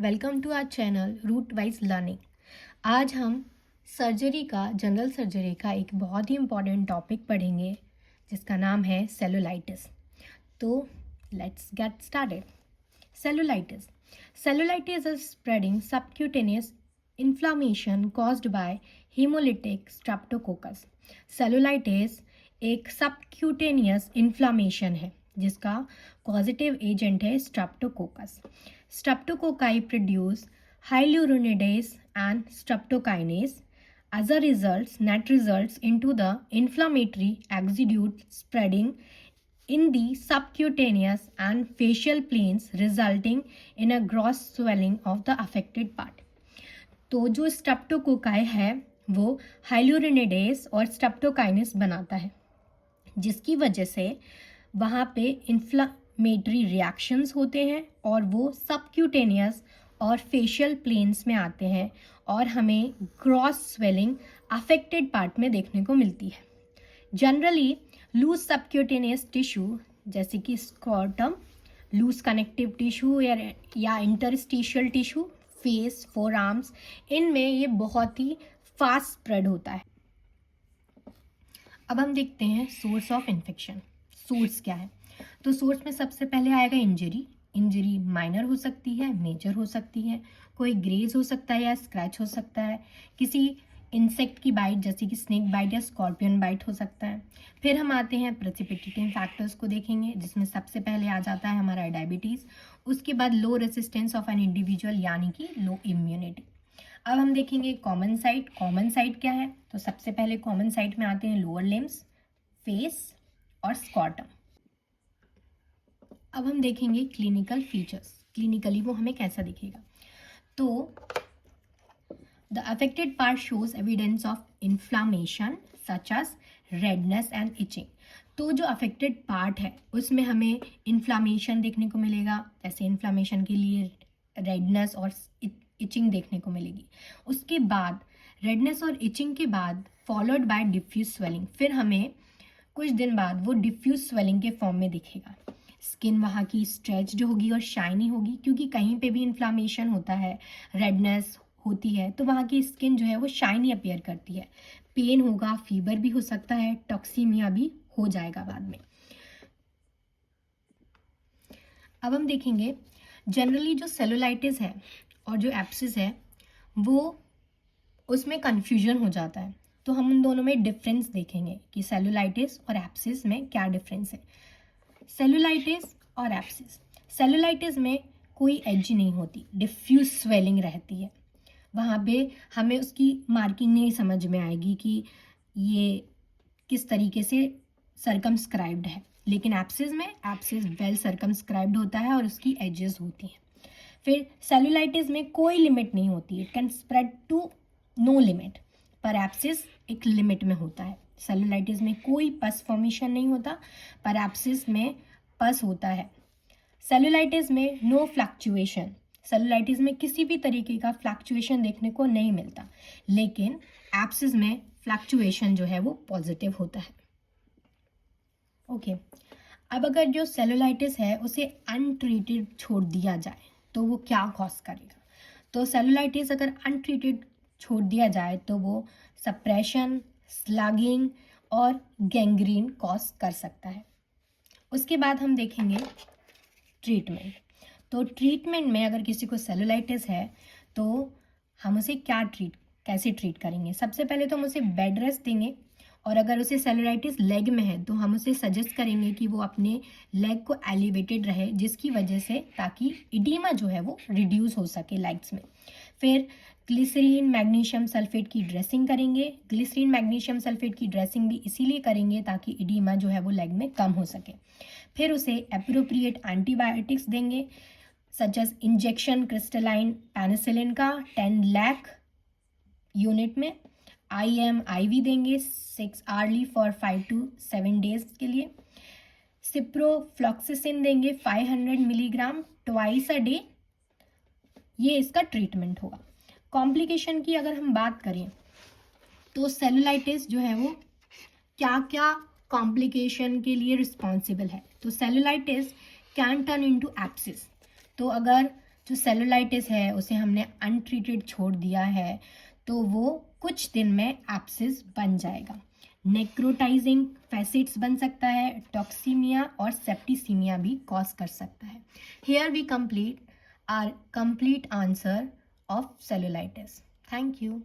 Welcome to our channel Root Wise Learning. आज हम general surgery का एक बहुत ही इम्पॉर्टेंट टॉपिक पढ़ेंगे जिसका नाम है सेलुलाइटिस। तो let's get started. Cellulitis cellulitis is spreading subcutaneous inflammation caused by haemolytic Streptococcus. Cellulitis एक सबक्यूटेनियस इन्फ्लामेशन है जिसका पॉजिटिव एजेंट है Streptococcus. Streptococci produce hyaluronidase and streptokinase. As a result, net results into the inflammatory exudate spreading in the subcutaneous and facial planes, resulting in a gross swelling of the affected part. तो जो streptococci है वो hyaluronidase और streptokinase बनाता है, जिसकी वजह से वहाँ पे इन्फ्लामेटरी रिएक्शंस होते हैं और वो सबक्यूटेनियस और फेशियल प्लेन्स में आते हैं और हमें ग्रॉस स्वेलिंग अफेक्टेड पार्ट में देखने को मिलती है। जनरली लूज सबक्यूटेनियस टिश्यू जैसे कि स्क्रॉटम, लूज कनेक्टिव टिश्यू या interstitial tissue, face, four arms, इनमें ये बहुत ही फास्ट स्प्रेड होता है। अब हम देखते हैं सोर्स ऑफ इन्फेक्शन। सोर्स क्या है? तो सोर्स में सबसे पहले आएगा इंजरी माइनर हो सकती है, मेजर हो सकती है, कोई ग्रेज हो सकता है या स्क्रैच हो सकता है, किसी इंसेक्ट की बाइट जैसे कि स्नेक बाइट या स्कॉर्पियन बाइट हो सकता है। फिर हम आते हैं प्रेसिपिटेटिंग फैक्टर्स को देखेंगे, जिसमें सबसे पहले आ जाता है हमारा डायबिटीज़, उसके बाद लो रेसिस्टेंस ऑफ एन इंडिविजुअल यानी कि लो इम्यूनिटी। अब हम देखेंगे कॉमन साइट क्या है? तो सबसे पहले कॉमन साइट में आते हैं लोअर लिम्स, फेस और स्कॉटम। अब हम देखेंगे क्लिनिकल फीचर्स, क्लिनिकली वो हमें कैसा दिखेगा। तो the affected part shows evidence of inflammation such as redness and itching. तो जो अफेक्टेड पार्ट है उसमें हमें इन्फ्लामेशन देखने को मिलेगा, जैसे इन्फ्लामेशन के लिए रेडनेस और इचिंग देखने को मिलेगी। उसके बाद रेडनेस और इचिंग के बाद फॉलोड बाय डिफ्यूज स्वेलिंग, फिर हमें कुछ दिन बाद वो डिफ्यूज स्वेलिंग के फॉर्म में दिखेगा। स्किन वहाँ की स्ट्रेच्ड होगी और शाइनी होगी, क्योंकि कहीं पे भी इन्फ्लामेशन होता है, रेडनेस होती है, तो वहाँ की स्किन जो है वो शाइनी अपीयर करती है। पेन होगा, फीवर भी हो सकता है, टॉक्सीमिया भी हो जाएगा बाद में। अब हम देखेंगे जनरली जो सेलुलाइटिस है और जो एप्सिस है वो उसमें कन्फ्यूजन हो जाता है। तो हम उन दोनों में डिफरेंस देखेंगे कि सेलुलाइटिस और एप्सिस में क्या डिफरेंस है। सेलुलाइटिस और एप्सिस, सेलुलाइटिस में कोई एज नहीं होती, डिफ्यूज स्वेलिंग रहती है। वहाँ पे हमें उसकी मार्किंग नहीं समझ में आएगी कि ये किस तरीके से सर्कमस्क्राइब्ड है, लेकिन एप्सिस वेल सर्कमस्क्राइब्ड होता है और उसकी एजेस होती हैं। फिर सेलुलाइटिस में कोई लिमिट नहीं होती, it can spread to no limit, पर एप्सिस एक लिमिट में होता है। सेलुलाइटिस में कोई पस फॉर्मेशन नहीं होता, पर एप्सिस में पस होता है। सेलुलाइटिस में नो फ्लक्चुएशन, सेलुलाइटिस में किसी भी तरीके का फ्लक्चुएशन देखने को नहीं मिलता, लेकिन एप्सिस में फ्लक्चुएशन जो है वो पॉजिटिव होता है। ओके, अब अगर जो सेलुलाइटिस है उसे अनट्रीटेड छोड़ दिया जाए तो वो क्या कॉज करेगा? तो सेलुलाइटिस अगर अनट्रीटेड छोड़ दिया जाए तो वो सप्रेशन, स्लगिंग और गैंग्रीन कॉज कर सकता है। उसके बाद हम देखेंगे ट्रीटमेंट। तो ट्रीटमेंट में अगर किसी को सेलुलाइटिस है तो हम उसे कैसे ट्रीट करेंगे? सबसे पहले तो हम उसे बेड रेस्ट देंगे, और अगर उसे सेलुलाइटिस लेग में है तो हम उसे सजेस्ट करेंगे कि वो अपने लेग को एलिवेटेड रहे, जिसकी वजह से ताकि इडीमा जो है वो रिड्यूस हो सके लेग्स में। फिर ग्लिसरीन मैग्नीशियम सल्फेट की ड्रेसिंग करेंगे। ग्लिसरीन मैग्नीशियम सल्फेट की ड्रेसिंग भी इसीलिए करेंगे ताकि इडीमा जो है वो लेग में कम हो सके। फिर उसे एप्रोप्रिएट एंटीबायोटिक्स देंगे, such as injection crystalline penicillin का 10 लाख यूनिट में, IV देंगे 6 आवर्ली फॉर 5 to 7 डेज के लिए। सिप्रोफ्लॉक्सिसिन देंगे 500 मिलीग्राम ट्वाइस अ डे। ये इसका ट्रीटमेंट होगा। कॉम्प्लिकेशन की अगर हम बात करें तो सेलुलाइटिस जो है वो क्या क्या कॉम्प्लिकेशन के लिए रिस्पॉन्सिबल है? तो सेलुलाइटिस कैन टर्न इनटू एप्सिस। तो अगर जो सेलुलाइटिस है उसे हमने अनट्रीटेड छोड़ दिया है तो वो कुछ दिन में एब्सिस बन जाएगा। नेक्रोटाइजिंग फैसिट्स बन सकता है, टॉक्सीमिया और सेप्टिसीमिया भी कॉज कर सकता है। Here we complete our complete answer of cellulitis. Thank you.